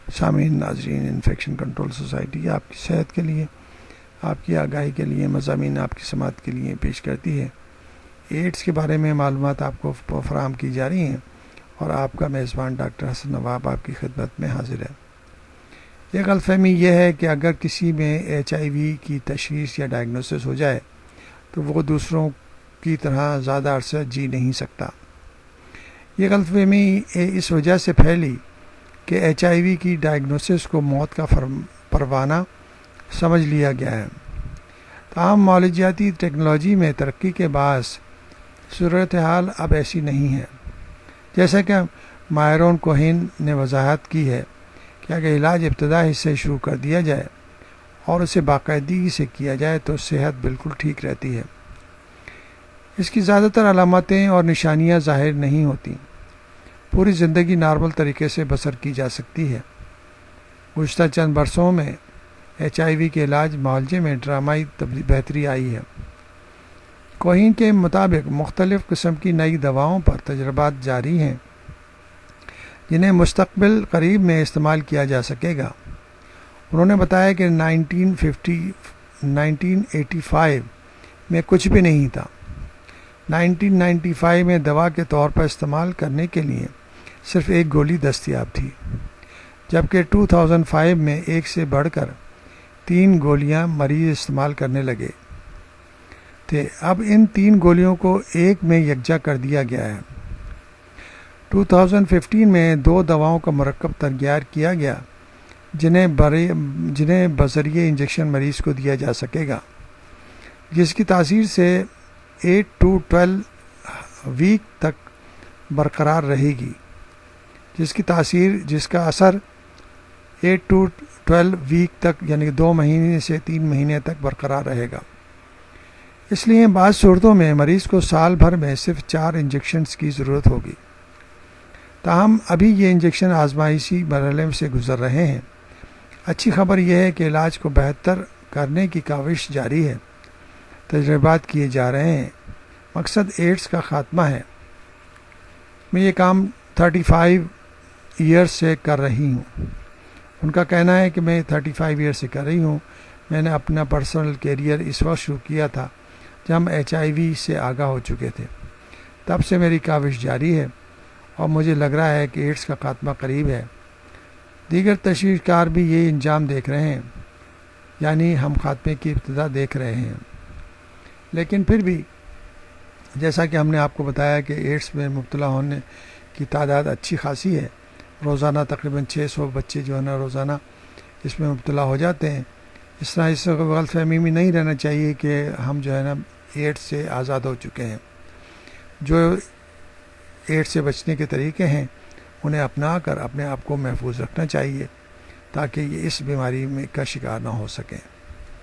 سامعین ناظرین، infection control society آپ کی صحت کے لیے، آپ کی آگاہی کے لیے مضامین آپ کی سماعت کے لیے پیش کرتی ہے۔ ایڈز کے بارے میں معلومات آپ کو فراہم کی جا رہی ہیں اور آپ کا میزبان ڈاکٹر حسن نواب آپ کی خدمت میں حاضر ہے۔ یہ غلط فہمی یہ ہے کہ اگر کسی میں HIV کی تشخیص یا ڈائگنوسس ہو جائے تو وہ دوسروں کی طرح زیادہ عرصہ جی نہیں سکتا۔ یہ غلط فہمی اس وجہ سے پھیلی کہ HIV کی ڈائگنوسس کو موت کا پروانہ سمجھ لیا گیا ہے۔ تاہم معالجاتی ٹیکنالوجی میں ترقی کے باعث صورتحال اب ایسی نہیں ہے۔ جیسا کہ مائرون کوہین نے وضاحت کی ہے کہ اگر علاج ابتدا سے شروع کر دیا جائے اور اسے باقاعدگی سے کیا جائے تو صحت بالکل ٹھیک رہتی ہے۔ اس کی زیادہ تر علامتیں اور نشانیاں ظاہر نہیں ہوتی، پوری زندگی نارمل طریقے سے بسر کی جا سکتی ہے۔ گزشتہ چند برسوں میں HIV کے علاج معالجے میں ڈرامائی بہتری آئی ہے۔ کوہین کے مطابق مختلف قسم کی نئی دواؤں پر تجربات جاری ہیں جنہیں مستقبل قریب میں استعمال کیا جا سکے گا۔ انہوں نے بتایا کہ 1985 میں کچھ بھی نہیں تھا۔ 1995 میں دوا کے طور پر استعمال کرنے کے لیے صرف ایک گولی دستیاب تھی، جبکہ 2005 میں ایک سے بڑھ کر 3 گولیاں مریض استعمال کرنے لگے تھے۔ اب ان 3 گولیوں کو ایک میں یکجا کر دیا گیا ہے۔ 2015 میں 2 دواؤں کا مرکب تیار کیا گیا جنہیں بذریعہ انجیکشن مریض کو دیا جا سکے گا، جس کی تاثیر سے 8 to 12 ویک تک برقرار رہے گی، جس کا اثر 8 to 12 ویک تک یعنی 2 مہینے سے 3 مہینے تک برقرار رہے گا۔ اس لیے بعض صورتوں میں مریض کو سال بھر میں صرف 4 انجیکشنز کی ضرورت ہوگی۔ تاہم ابھی یہ انجیکشن آزمائشی مرحلے سے گزر رہے ہیں۔ اچھی خبر یہ ہے کہ علاج کو بہتر کرنے کی کاوش جاری ہے، تجربات کیے جا رہے ہیں۔ مقصد ایڈز کا خاتمہ ہے۔ میں یہ کام 35 ایئرز سے کر رہی ہوں۔ ان کا کہنا ہے کہ میں 35 ایئر سے کر رہی ہوں۔ میں نے اپنا پرسنل کیریئر اس وقت شروع کیا تھا جب ہم HIV سے آگاہ ہو چکے تھے۔ تب سے میری کاوش جاری ہے اور مجھے لگ رہا ہے کہ ایڈز کا خاتمہ قریب ہے۔ دیگر تشویش کار بھی یہ انجام دیکھ رہے ہیں، یعنی ہم خاتمے کی ابتدا دیکھ رہے ہیں۔ لیکن پھر بھی جیسا کہ ہم نے آپ کو بتایا کہ ایڈز میں مبتلا ہونے کی تعداد اچھی خاصی ہے۔ روزانہ تقریباً 600 بچے جو ہے نا روزانہ اس میں مبتلا ہو جاتے ہیں۔ اس طرح اس غلط فہمی میں نہیں رہنا چاہیے کہ ہم جو ہے نا ایڈز سے آزاد ہو چکے ہیں۔ جو ایڈز سے بچنے کے طریقے ہیں انہیں اپنا کر اپنے آپ کو محفوظ رکھنا چاہیے تاکہ یہ اس بیماری میں کا شکار نہ ہو سکیں۔